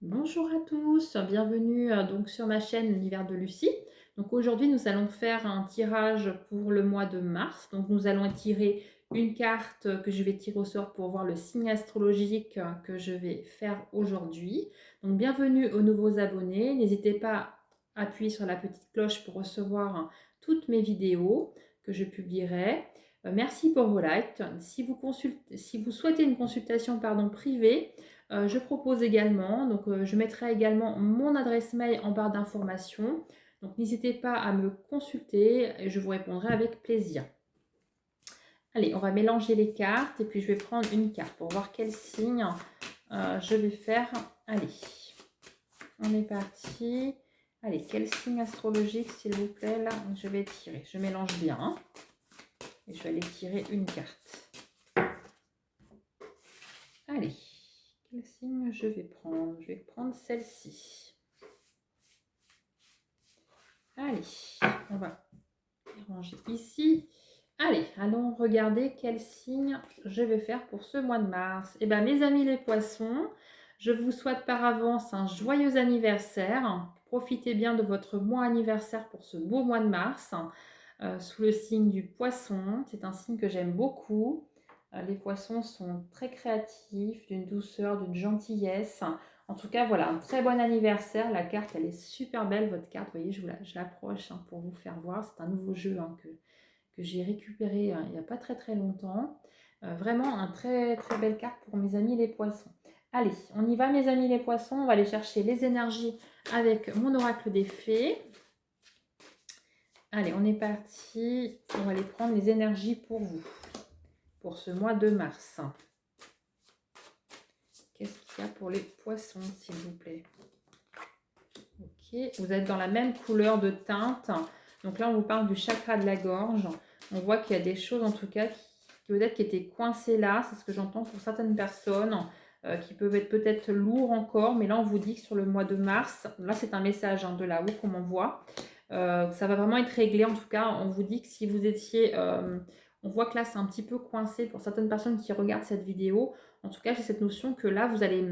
Bonjour à tous, bienvenue donc sur ma chaîne L'Univers de Lucie. Donc aujourd'hui nous allons faire un tirage pour le mois de mars. Donc nous allons tirer une carte que je vais tirer au sort pour voir le signe astrologique que je vais faire aujourd'hui. Donc bienvenue aux nouveaux abonnés. N'hésitez pas à appuyer sur la petite cloche pour recevoir toutes mes vidéos que je publierai. Merci pour vos likes. Si vous souhaitez une consultation privée, je propose également, donc je mettrai également mon adresse mail en barre d'informations. Donc n'hésitez pas à me consulter et je vous répondrai avec plaisir. Allez, on va mélanger les cartes et puis je vais prendre une carte pour voir quel signe je vais faire. Allez, on est parti. Allez, quel signe astrologique s'il vous plaît là, je vais tirer. Je mélange bien hein, et je vais aller tirer une carte. Allez, quel signe je vais prendre? Je vais prendre celle-ci. Allez, on va les ranger ici. Allez, allons regarder quel signe je vais faire pour ce mois de mars. Eh bien, mes amis les poissons, je vous souhaite par avance un joyeux anniversaire. Profitez bien de votre mois anniversaire pour ce beau mois de mars, sous le signe du poisson. C'est un signe que j'aime beaucoup. Les poissons sont très créatifs, d'une douceur, d'une gentillesse. En tout cas, voilà, un très bon anniversaire. La carte, elle est super belle, votre carte. Vous voyez, je l'approche pour vous faire voir. C'est un nouveau jeu que j'ai récupéré il n'y a pas très très longtemps. Vraiment, un très très belle carte pour mes amis les poissons. Allez, on y va mes amis les poissons. On va aller chercher les énergies avec mon oracle des fées. Allez, on est parti. On va aller prendre les énergies pour vous, pour ce mois de mars. Qu'est-ce qu'il y a pour les poissons, s'il vous plaît? Ok, vous êtes dans la même couleur de teinte. Donc là, on vous parle du chakra de la gorge. On voit qu'il y a des choses, en tout cas, qui peut-être qui étaient coincées là. C'est ce que j'entends pour certaines personnes, qui peuvent être peut-être lourds encore. Mais là, on vous dit que sur le mois de mars, là, c'est un message de là-haut qu'on m'envoie. Ça va vraiment être réglé. En tout cas, on vous dit que si vous étiez... on voit que là, c'est un petit peu coincé pour certaines personnes qui regardent cette vidéo. En tout cas, j'ai cette notion que là, vous allez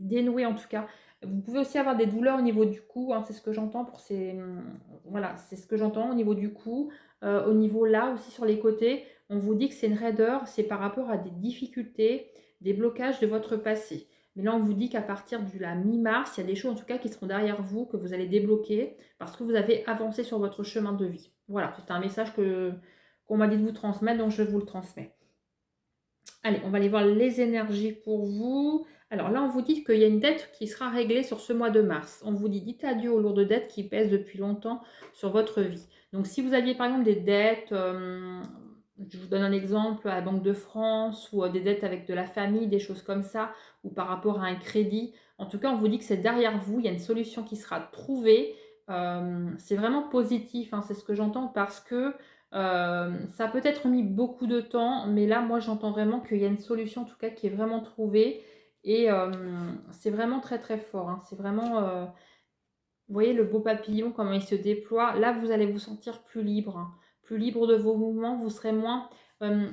dénouer, en tout cas. Vous pouvez aussi avoir des douleurs au niveau du cou. Hein, c'est ce que j'entends pour ces... Voilà, c'est ce que j'entends au niveau du cou. Au niveau là, aussi sur les côtés, on vous dit que c'est une raideur. C'est par rapport à des difficultés, des blocages de votre passé. Mais là, on vous dit qu'à partir de la mi-mars, il y a des choses en tout cas qui seront derrière vous, que vous allez débloquer parce que vous avez avancé sur votre chemin de vie. Voilà, c'est un message qu'on m'a dit de vous transmettre, donc je vous le transmets. Allez, on va aller voir les énergies pour vous. Alors là, on vous dit qu'il y a une dette qui sera réglée sur ce mois de mars. On vous dit, dites adieu aux lourdes dettes qui pèsent depuis longtemps sur votre vie. Donc si vous aviez par exemple des dettes, je vous donne un exemple, à la Banque de France ou des dettes avec de la famille, des choses comme ça, ou par rapport à un crédit. En tout cas, on vous dit que c'est derrière vous, il y a une solution qui sera trouvée. C'est vraiment positif, hein, c'est ce que j'entends parce que ça a peut-être mis beaucoup de temps, mais là, moi, j'entends vraiment qu'il y a une solution, en tout cas, qui est vraiment trouvée. Et c'est vraiment très, très fort. Hein. C'est vraiment... vous voyez le beau papillon, comment il se déploie. Là, vous allez vous sentir plus libre. Hein. Plus libre de vos mouvements. Vous serez moins...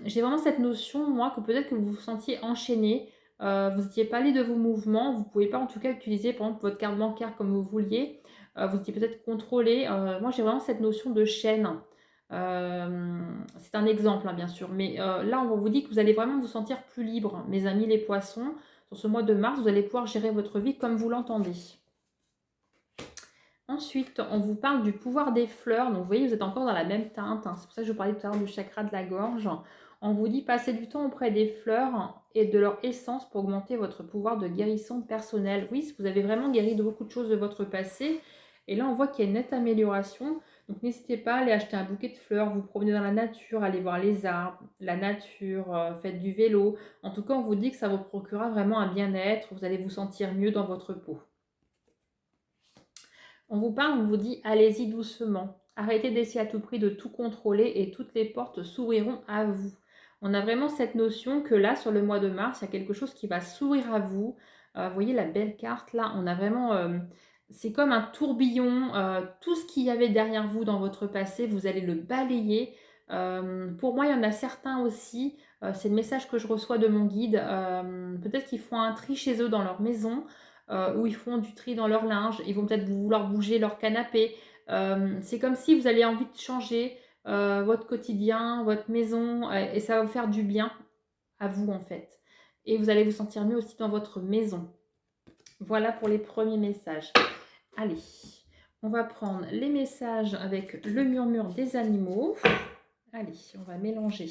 j'ai vraiment cette notion, moi, que peut-être que vous vous sentiez enchaîné. Vous n'étiez pas libre de vos mouvements. Vous ne pouvez pas, en tout cas, utiliser, par exemple, votre carte bancaire comme vous vouliez. Vous étiez peut-être contrôlé. Moi, j'ai vraiment cette notion de chaîne. C'est un exemple, hein, bien sûr. Mais là, on vous dit que vous allez vraiment vous sentir plus libre, mes amis les poissons. Sur ce mois de mars, vous allez pouvoir gérer votre vie comme vous l'entendez. Ensuite, on vous parle du pouvoir des fleurs. Donc, vous voyez, vous êtes encore dans la même teinte. Hein. C'est pour ça que je vous parlais tout à l'heure du chakra de la gorge. On vous dit passer du temps auprès des fleurs et de leur essence pour augmenter votre pouvoir de guérison personnelle. Oui, vous avez vraiment guéri de beaucoup de choses de votre passé. Et là, on voit qu'il y a une nette amélioration. Donc, n'hésitez pas à aller acheter un bouquet de fleurs, vous promener dans la nature, aller voir les arbres, la nature, faites du vélo. En tout cas, on vous dit que ça vous procurera vraiment un bien-être. Vous allez vous sentir mieux dans votre peau. On vous parle, on vous dit allez-y doucement. Arrêtez d'essayer à tout prix de tout contrôler et toutes les portes s'ouvriront à vous. On a vraiment cette notion que là, sur le mois de mars, il y a quelque chose qui va s'ouvrir à vous. Vous voyez la belle carte là, on a vraiment... c'est comme un tourbillon. Tout ce qu'il y avait derrière vous dans votre passé, vous allez le balayer. Pour moi, il y en a certains aussi, c'est le message que je reçois de mon guide, peut-être qu'ils font un tri chez eux dans leur maison, ou ils font du tri dans leur linge, ils vont peut-être vouloir bouger leur canapé. C'est comme si vous avez envie de changer, votre quotidien, votre maison, et ça va vous faire du bien à vous, en fait. Et vous allez vous sentir mieux aussi dans votre maison. Voilà pour les premiers messages. Allez, on va prendre les messages avec le murmure des animaux. Allez, on va mélanger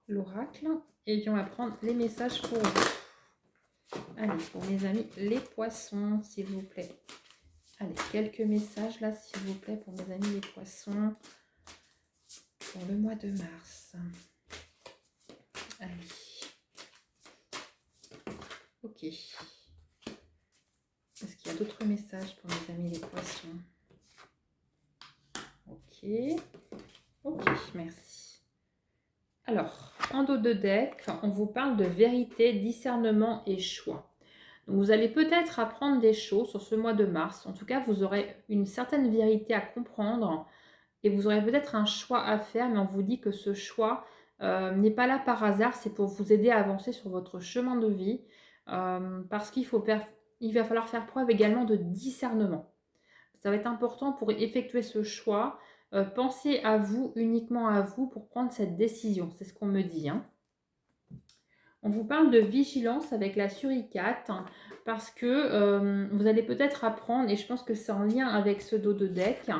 l'oracle et puis on va prendre les messages pour vous. Allez, pour mes amis, les poissons, s'il vous plaît. Allez, quelques messages là, s'il vous plaît, pour mes amis les poissons, pour le mois de mars. Allez. Ok. Est-ce qu'il y a d'autres messages pour mes amis les poissons? Ok. Ok, merci. Alors, en dos de deck, on vous parle de vérité, discernement et choix. Donc, vous allez peut-être apprendre des choses sur ce mois de mars. En tout cas, vous aurez une certaine vérité à comprendre et vous aurez peut-être un choix à faire, mais on vous dit que ce choix n'est pas là par hasard, c'est pour vous aider à avancer sur votre chemin de vie, parce il va falloir faire preuve également de discernement. Ça va être important pour effectuer ce choix. Pensez à vous, uniquement à vous, pour prendre cette décision. C'est ce qu'on me dit, hein. On vous parle de vigilance avec la suricate, hein, parce que vous allez peut-être apprendre, et je pense que c'est en lien avec ce dos de deck,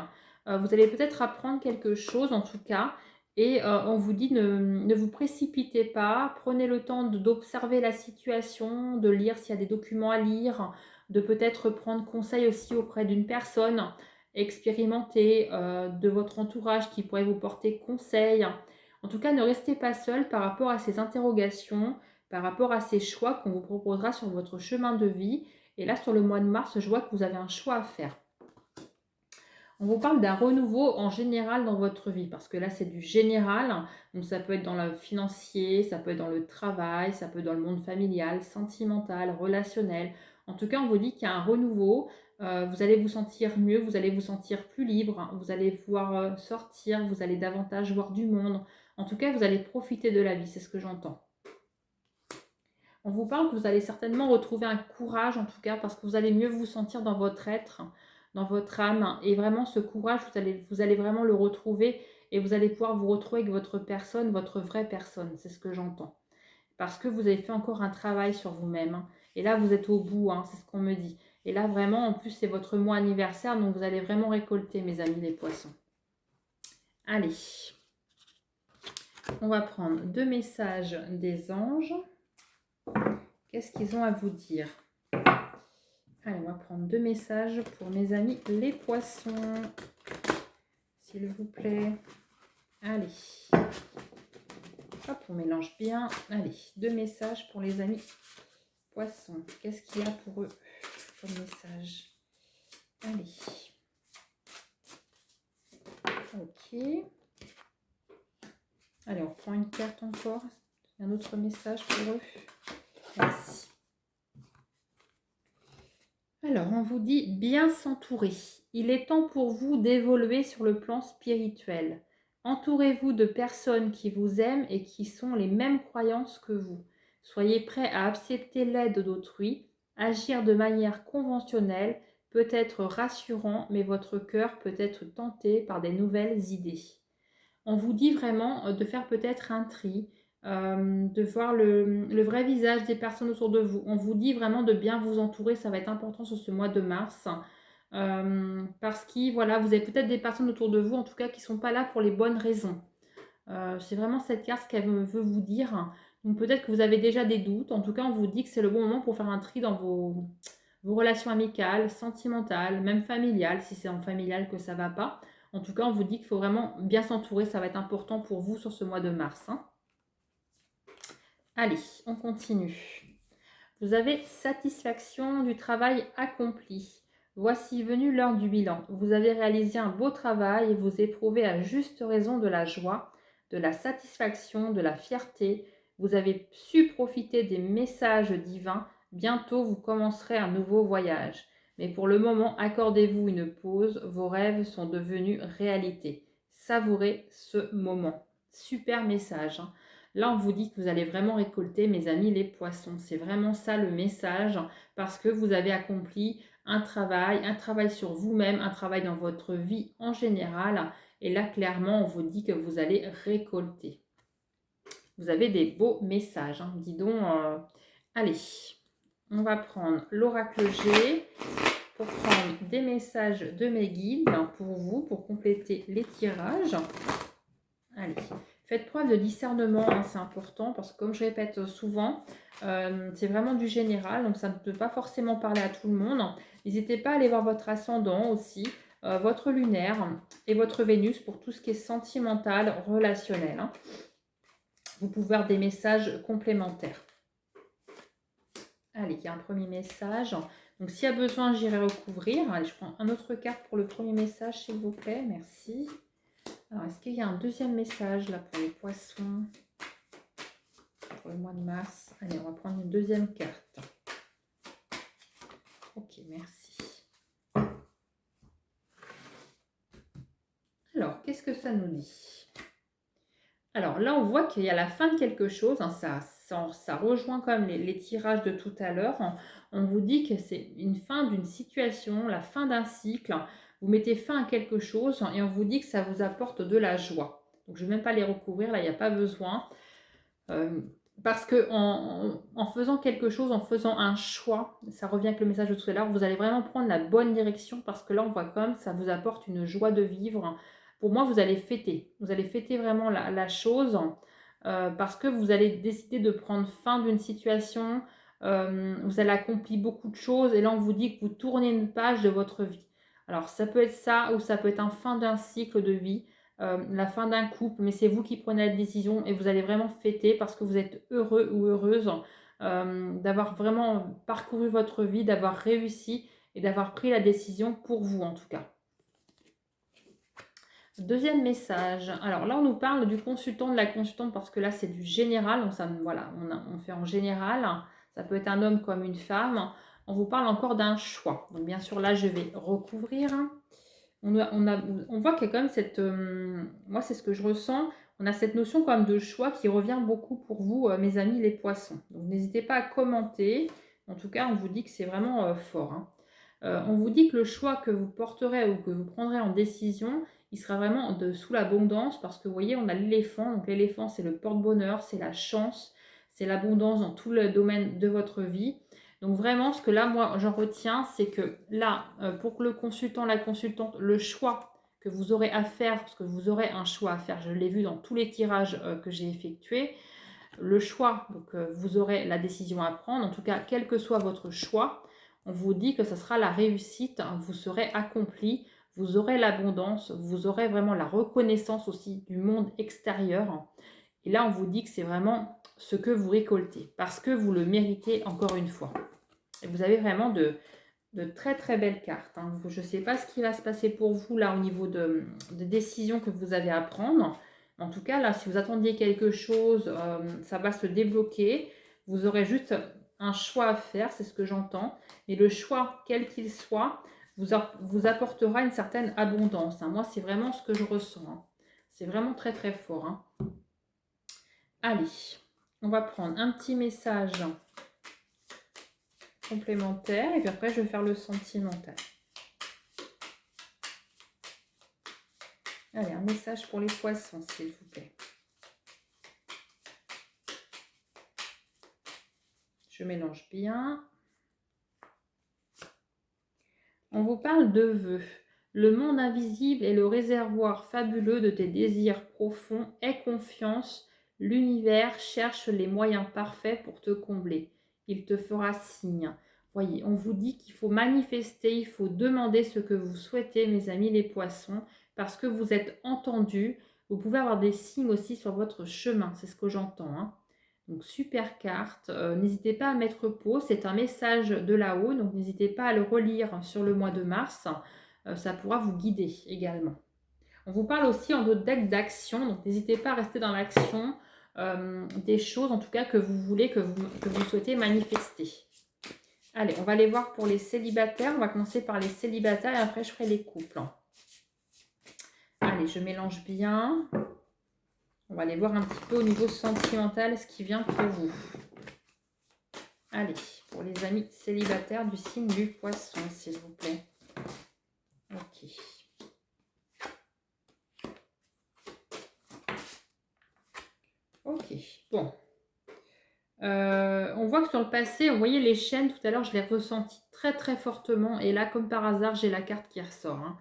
vous allez peut-être apprendre quelque chose en tout cas, et on vous dit ne vous précipitez pas, prenez le temps d'observer la situation, de lire s'il y a des documents à lire, de peut-être prendre conseil aussi auprès d'une personne expérimentée, de votre entourage qui pourrait vous porter conseil. En tout cas, ne restez pas seul par rapport à ces interrogations, par rapport à ces choix qu'on vous proposera sur votre chemin de vie. Et là, sur le mois de mars, je vois que vous avez un choix à faire. On vous parle d'un renouveau en général dans votre vie, parce que là, c'est du général. Donc, ça peut être dans le financier, ça peut être dans le travail, ça peut être dans le monde familial, sentimental, relationnel. En tout cas, on vous dit qu'il y a un renouveau. Vous allez vous sentir mieux, vous allez vous sentir plus libre, vous allez pouvoir sortir, vous allez davantage voir du monde. En tout cas, vous allez profiter de la vie, c'est ce que j'entends. On vous parle que vous allez certainement retrouver un courage, en tout cas, parce que vous allez mieux vous sentir dans votre être, dans votre âme. Et vraiment, ce courage, vous allez vraiment le retrouver et vous allez pouvoir vous retrouver avec votre personne, votre vraie personne. C'est ce que j'entends. Parce que vous avez fait encore un travail sur vous-même, hein. Et là, vous êtes au bout, hein, c'est ce qu'on me dit. Et là, vraiment, en plus, c'est votre mois anniversaire, donc vous allez vraiment récolter, mes amis les poissons. Allez, on va prendre 2 messages des anges. Qu'est-ce qu'ils ont à vous dire? Allez, on va prendre 2 messages pour mes amis les poissons, s'il vous plaît. Allez, hop, on mélange bien. Allez, 2 messages pour les amis poissons. Qu'est-ce qu'il y a pour eux comme message? Allez. Ok. Allez, on prend une carte encore. Un autre message pour eux. Merci. Alors, on vous dit bien s'entourer. Il est temps pour vous d'évoluer sur le plan spirituel. Entourez-vous de personnes qui vous aiment et qui sont les mêmes croyances que vous. Soyez prêts à accepter l'aide d'autrui. Agir de manière conventionnelle peut être rassurant, mais votre cœur peut être tenté par des nouvelles idées. On vous dit vraiment de faire peut-être un tri, de voir le vrai visage des personnes autour de vous. On vous dit vraiment de bien vous entourer, ça va être important sur ce mois de mars. Parce que voilà, vous avez peut-être des personnes autour de vous, en tout cas, qui ne sont pas là pour les bonnes raisons. C'est vraiment cette carte qu'elle veut vous dire. Donc peut-être que vous avez déjà des doutes. En tout cas, on vous dit que c'est le bon moment pour faire un tri dans vos relations amicales, sentimentales, même familiales, si c'est en familial que ça ne va pas. En tout cas, on vous dit qu'il faut vraiment bien s'entourer. Ça va être important pour vous sur ce mois de mars, hein. Allez, on continue. Vous avez satisfaction du travail accompli. Voici venue l'heure du bilan. Vous avez réalisé un beau travail et vous éprouvez à juste raison de la joie, de la satisfaction, de la fierté. Vous avez su profiter des messages divins. Bientôt, vous commencerez un nouveau voyage. Mais pour le moment, accordez-vous une pause. Vos rêves sont devenus réalité. savourez ce moment. Super message, hein. Là, on vous dit que vous allez vraiment récolter, mes amis, les poissons. C'est vraiment ça le message, parce que vous avez accompli un travail sur vous-même, un travail dans votre vie en général. Et là, clairement, on vous dit que vous allez récolter. Vous avez des beaux messages, hein. Dis donc, allez, on va prendre l'oracle G pour prendre des messages de mes guides pour vous, pour compléter les tirages. Allez, faites preuve de discernement, hein, c'est important parce que comme je répète souvent, c'est vraiment du général, donc ça ne peut pas forcément parler à tout le monde. N'hésitez pas à aller voir votre ascendant aussi, votre lunaire et votre Vénus pour tout ce qui est sentimental, relationnel, hein. Vous pouvez avoir des messages complémentaires. Allez, il y a un premier message. Donc s'il y a besoin, j'irai recouvrir. Allez, je prends un autre carte pour le premier message, s'il vous plaît. Merci. Alors, est-ce qu'il y a un deuxième message là pour les poissons pour le mois de mars? Allez, on va prendre une deuxième carte. Ok, merci. Alors, qu'est-ce que ça nous dit? Alors là, on voit qu'il y a la fin de quelque chose. Hein, ça rejoint quand même les tirages de tout à l'heure. On vous dit que c'est une fin d'une situation, la fin d'un cycle. Vous mettez fin à quelque chose et on vous dit que ça vous apporte de la joie. Donc, je ne vais même pas les recouvrir, là, il n'y a pas besoin. Parce que en faisant quelque chose, en faisant un choix, ça revient avec le message de tout à l'heure, vous allez vraiment prendre la bonne direction parce que là, on voit quand même que ça vous apporte une joie de vivre. Pour moi, vous allez fêter. Vous allez fêter vraiment la chose parce que vous allez décider de prendre fin d'une situation. Vous allez accomplir beaucoup de choses et là, on vous dit que vous tournez une page de votre vie. Alors, ça peut être ça ou ça peut être un fin d'un cycle de vie. La fin d'un couple, mais c'est vous qui prenez la décision et vous allez vraiment fêter parce que vous êtes heureux ou heureuse d'avoir vraiment parcouru votre vie, d'avoir réussi et d'avoir pris la décision pour vous en tout cas. Deuxième message. Alors là, on nous parle du consultant, de la consultante parce que là, c'est du général. Donc ça, voilà, on fait en général. Ça peut être un homme comme une femme. On vous parle encore d'un choix. Donc bien sûr, là, je vais recouvrir. On voit qu'il y a quand même cette... moi, c'est ce que je ressens. On a cette notion quand même de choix qui revient beaucoup pour vous, mes amis les poissons. Donc, n'hésitez pas à commenter. En tout cas, on vous dit que c'est vraiment fort, hein. On vous dit que le choix que vous porterez ou que vous prendrez en décision, il sera vraiment sous l'abondance parce que vous voyez, on a l'éléphant. Donc, l'éléphant, c'est le porte-bonheur, c'est la chance, c'est l'abondance dans tout le domaine de votre vie. Donc vraiment, ce que là, moi, j'en retiens, c'est que là, pour le consultant, la consultante, le choix que vous aurez à faire, parce que vous aurez un choix à faire, je l'ai vu dans tous les tirages que j'ai effectués, le choix, donc vous aurez la décision à prendre, en tout cas, quel que soit votre choix, on vous dit que ce sera la réussite, hein, vous serez accompli, vous aurez l'abondance, vous aurez vraiment la reconnaissance aussi du monde extérieur. Et là, on vous dit que c'est vraiment ce que vous récoltez, parce que vous le méritez encore une fois. Et vous avez vraiment de très très belles cartes, hein. Je ne sais pas ce qui va se passer pour vous là au niveau de décisions que vous avez à prendre. En tout cas, là, si vous attendiez quelque chose, ça va se débloquer. Vous aurez juste un choix à faire, c'est ce que j'entends. Mais le choix, quel qu'il soit, vous apportera une certaine abondance, hein. Moi, c'est vraiment ce que je ressens, hein. C'est vraiment très très fort, hein. Allez, on va prendre un petit message complémentaire et puis après, je vais faire le sentimental. Allez, un message pour les poissons, s'il vous plaît. Je mélange bien. On vous parle de vœux. Le monde invisible est le réservoir fabuleux de tes désirs profonds. Aie confiance. L'univers cherche les moyens parfaits pour te combler. Il te fera signe. Voyez, on vous dit qu'il faut manifester, il faut demander ce que vous souhaitez, mes amis les poissons, parce que vous êtes entendus. Vous pouvez avoir des signes aussi sur votre chemin, c'est ce que j'entends, hein. Donc, super carte. N'hésitez pas à mettre pause. C'est un message de là-haut. Donc, n'hésitez pas à le relire sur le mois de mars. Ça pourra vous guider également. On vous parle aussi en d'autres decks d'action. Donc, n'hésitez pas à rester dans l'action des choses, en tout cas, que vous voulez, que vous souhaitez manifester. Allez, on va aller voir pour les célibataires. On va commencer par les célibataires et après, je ferai les couples. Allez, Allez, je mélange bien. On va aller voir un petit peu au niveau sentimental ce qui vient pour vous. Allez, pour les amis célibataires du signe du Poisson, s'il vous plaît. Ok. Ok, bon. On voit que sur le passé, vous voyez les chaînes, tout à l'heure, je l'ai ressenti très très fortement. Et là, comme par hasard, j'ai la carte qui ressort. Hein.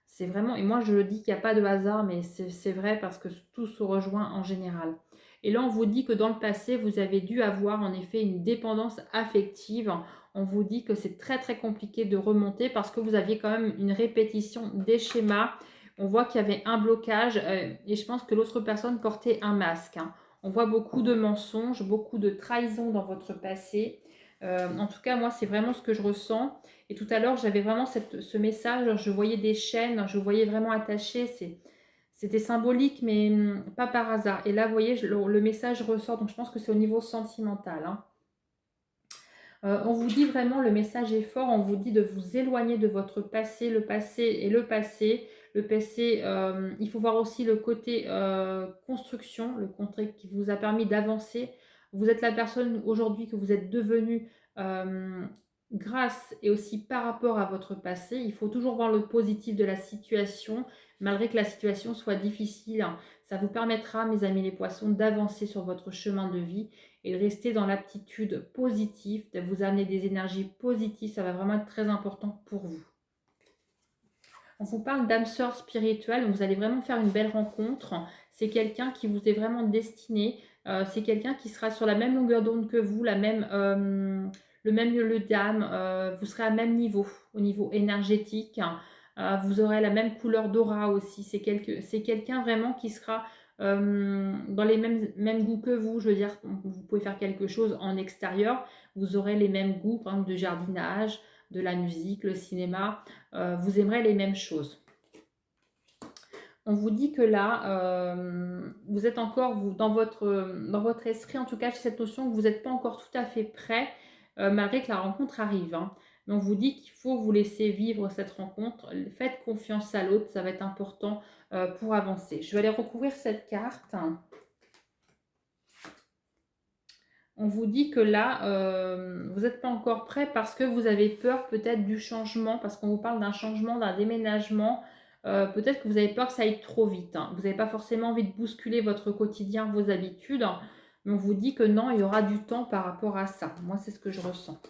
C'est vraiment, et moi je le dis qu'il n'y a pas de hasard, mais c'est vrai parce que tout se rejoint en général. Et là, on vous dit que dans le passé, vous avez dû avoir en effet une dépendance affective. On vous dit que c'est très très compliqué de remonter parce que vous aviez quand même une répétition des schémas. On voit qu'il y avait un blocage et je pense que l'autre personne portait un masque. Hein. On voit beaucoup de mensonges, beaucoup de trahisons dans votre passé. En tout cas, moi, c'est vraiment ce que je ressens. Et tout à l'heure, j'avais vraiment ce message, je voyais des chaînes, je voyais vraiment attaché. C'était symbolique, mais pas par hasard. Et là, vous voyez, le message ressort, donc je pense que c'est au niveau sentimental. Hein. On vous dit vraiment, le message est fort, on vous dit de vous éloigner de votre passé. Le passé est le passé. Le passé, il faut voir aussi le côté construction, le côté qui vous a permis d'avancer. Vous êtes la personne aujourd'hui que vous êtes devenue grâce et aussi par rapport à votre passé. Il faut toujours voir le positif de la situation, malgré que la situation soit difficile. Ça vous permettra, mes amis les poissons, d'avancer sur votre chemin de vie et de rester dans l'aptitude positive, de vous amener des énergies positives. Ça va vraiment être très important pour vous. On vous parle d'âme sœur spirituelle, donc vous allez vraiment faire une belle rencontre. C'est quelqu'un qui vous est vraiment destiné. C'est quelqu'un qui sera sur la même longueur d'onde que vous, le même lieu d'âme. Vous serez à même niveau, au niveau énergétique. Vous aurez la même couleur d'aura aussi. C'est quelqu'un vraiment qui sera dans les mêmes goûts que vous. Je veux dire, vous pouvez faire quelque chose en extérieur. Vous aurez les mêmes goûts, par exemple, de jardinage, de la musique, le cinéma. Vous aimerez les mêmes choses. On vous dit que là, vous êtes encore, vous, dans votre esprit, en tout cas, j'ai cette notion que vous n'êtes pas encore tout à fait prêt, malgré que la rencontre arrive. Hein. Mais on vous dit qu'il faut vous laisser vivre cette rencontre. Faites confiance à l'autre, ça va être important pour avancer. Je vais aller recouvrir cette carte. On vous dit que là, vous n'êtes pas encore prêt parce que vous avez peur peut-être du changement, parce qu'on vous parle d'un changement, d'un déménagement. Peut-être que vous avez peur que ça aille trop vite. Hein. Vous n'avez pas forcément envie de bousculer votre quotidien, vos habitudes. Hein, mais on vous dit que non, il y aura du temps par rapport à ça. Moi, c'est ce que je ressens.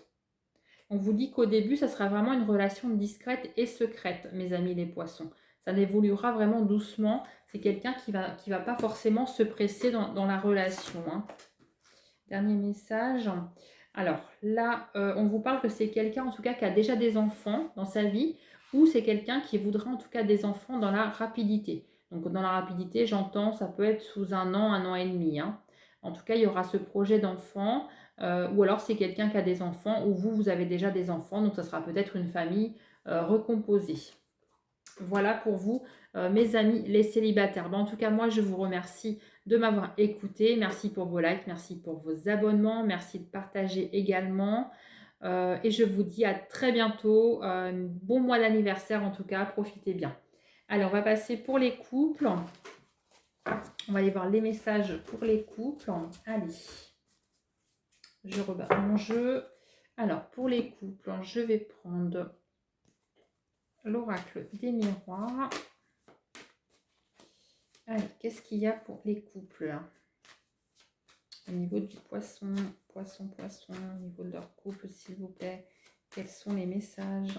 On vous dit qu'au début, ça sera vraiment une relation discrète et secrète, mes amis les poissons. Ça évoluera vraiment doucement. C'est quelqu'un qui va pas forcément se presser dans la relation. Hein. Dernier message. Alors là, on vous parle que c'est quelqu'un en tout cas qui a déjà des enfants dans sa vie ou c'est quelqu'un qui voudra en tout cas des enfants dans la rapidité. Donc dans la rapidité, j'entends, ça peut être sous un an et demi. Hein. En tout cas, il y aura ce projet d'enfant ou alors c'est quelqu'un qui a des enfants ou vous avez déjà des enfants. Donc ça sera peut-être une famille recomposée. Voilà pour vous, mes amis les célibataires. En tout cas, moi, je vous remercie de m'avoir écouté. Merci pour vos likes, merci pour vos abonnements, merci de partager également. Et je vous dis à très bientôt. Bon mois d'anniversaire en tout cas, profitez bien. Allez, on va passer pour les couples. On va aller voir les messages pour les couples. Allez, je rebats mon jeu. Alors, pour les couples, je vais prendre l'oracle des miroirs. Allez, qu'est-ce qu'il y a pour les couples là? Au niveau du poisson, au niveau de leur couple, s'il vous plaît, quels sont les messages?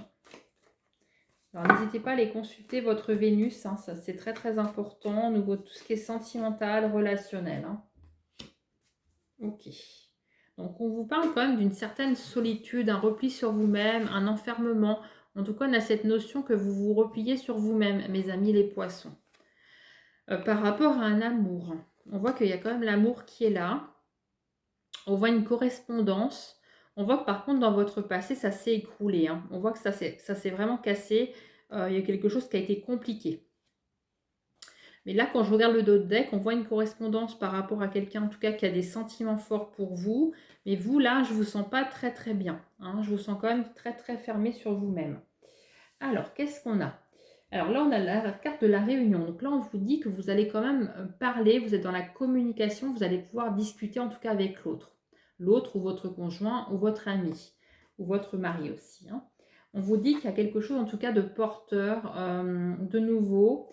Alors, n'hésitez pas à les consulter, votre Vénus, hein, ça c'est très très important, au niveau de tout ce qui est sentimental, relationnel. Hein. Ok. Donc, on vous parle quand même d'une certaine solitude, un repli sur vous-même, un enfermement. En tout cas, on a cette notion que vous vous repliez sur vous-même, mes amis les poissons. Par rapport à un amour, on voit qu'il y a quand même l'amour qui est là. On voit une correspondance. On voit que par contre, dans votre passé, ça s'est écroulé. Hein. On voit que ça s'est vraiment cassé. Il y a quelque chose qui a été compliqué. Mais là, quand je regarde le dos de deck, on voit une correspondance par rapport à quelqu'un, en tout cas, qui a des sentiments forts pour vous. Mais vous, là, je ne vous sens pas très, très bien. Hein. Je vous sens quand même très, très fermé sur vous-même. Alors, qu'est-ce qu'on a? Alors là, on a la carte de la réunion. Donc là, on vous dit que vous allez quand même parler, vous êtes dans la communication, vous allez pouvoir discuter en tout cas avec l'autre. L'autre ou votre conjoint ou votre ami ou votre mari aussi, hein. On vous dit qu'il y a quelque chose en tout cas de porteur, de nouveau.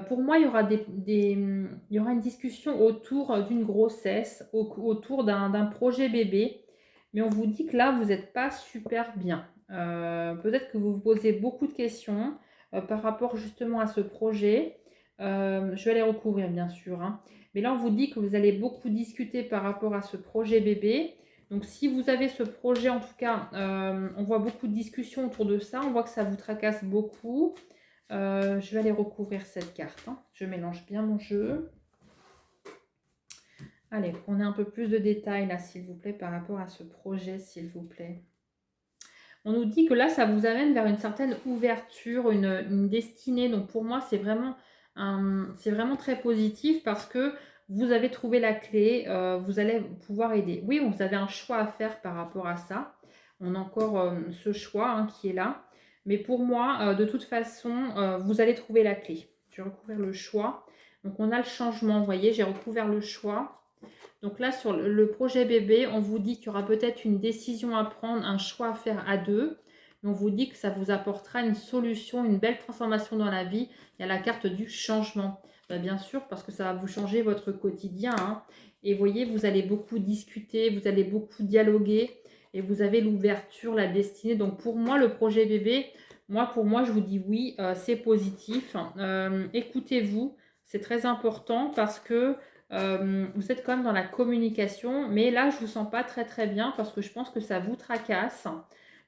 Pour moi, il y aura il y aura une discussion autour d'une grossesse, autour d'un projet bébé. Mais on vous dit que là, vous n'êtes pas super bien. Peut-être que vous vous posez beaucoup de questions par rapport justement à ce projet. Je vais les recouvrir bien sûr, hein. Mais là, on vous dit que vous allez beaucoup discuter par rapport à ce projet bébé. Donc, si vous avez ce projet, en tout cas, on voit beaucoup de discussions autour de ça. On voit que ça vous tracasse beaucoup. Je vais aller recouvrir cette carte, hein. Je mélange bien mon jeu. Allez, prenez un peu plus de détails là, s'il vous plaît, par rapport à ce projet, s'il vous plaît. On nous dit que là, ça vous amène vers une certaine ouverture, une destinée. Donc pour moi, c'est vraiment très positif parce que vous avez trouvé la clé, vous allez pouvoir aider. Oui, vous avez un choix à faire par rapport à ça. On a encore ce choix, hein, qui est là. Mais pour moi, de toute façon, vous allez trouver la clé. Je vais recouvrir le choix. Donc on a le changement, vous voyez, j'ai recouvert le choix. Donc là, sur le projet bébé, on vous dit qu'il y aura peut-être une décision à prendre, un choix à faire à deux. On vous dit que ça vous apportera une solution, une belle transformation dans la vie. Il y a la carte du changement. Bien sûr, parce que ça va vous changer votre quotidien, hein. Et vous voyez, vous allez beaucoup discuter, vous allez beaucoup dialoguer. Et vous avez l'ouverture, la destinée. Donc pour moi, le projet bébé, pour moi, je vous dis oui, c'est positif. Écoutez-vous, c'est très important parce que vous êtes quand même dans la communication, mais là, je ne vous sens pas très très bien parce que je pense que ça vous tracasse.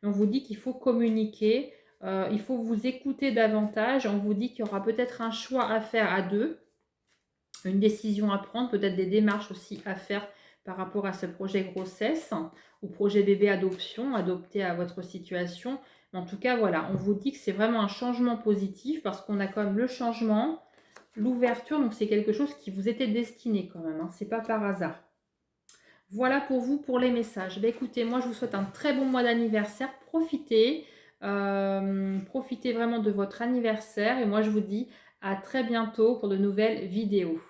On vous dit qu'il faut communiquer, il faut vous écouter davantage. On vous dit qu'il y aura peut-être un choix à faire à deux, une décision à prendre, peut-être des démarches aussi à faire par rapport à ce projet grossesse ou projet bébé adoption, adopté à votre situation. Mais en tout cas, voilà, on vous dit que c'est vraiment un changement positif parce qu'on a quand même le changement, l'ouverture, donc c'est quelque chose qui vous était destiné quand même, hein, c'est pas par hasard. Voilà pour vous pour les messages. Écoutez, moi je vous souhaite un très bon mois d'anniversaire, profitez vraiment de votre anniversaire et moi je vous dis à très bientôt pour de nouvelles vidéos.